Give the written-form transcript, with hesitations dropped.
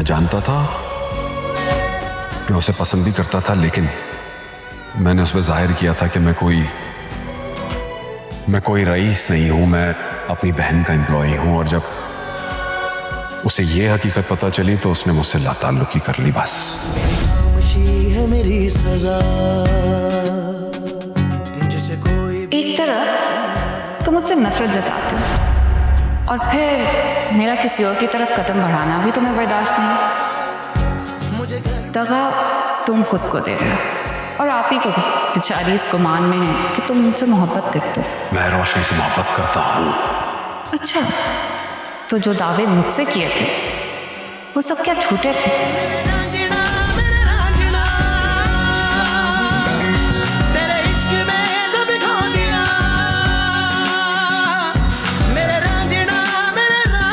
जानता था, मैं उसे पसंद भी करता था, लेकिन मैंने उसमें जाहिर किया था कि मैं कोई रईस नहीं हूं, मैं अपनी बहन का एम्प्लॉय हूं। और जब उसे ये हकीकत पता चली तो उसने मुझसे लाताल्लुकी कर ली। बस है मेरी सजा। एक तरफ तो मुझसे नफरत जताते हो और फिर मेरा किसी और की तरफ कदम बढ़ाना भी तुम्हें बर्दाश्त नहीं। दगा तुम खुद को दे रहे हो और आप ही को भी। बेचारी इस गुमान में है कि तुम मुझसे मोहब्बत करते हो। मैं रोशनी से मोहब्बत करता हूँ। अच्छा, तो जो दावे मुझसे किए थे वो सब क्या झूठे थे?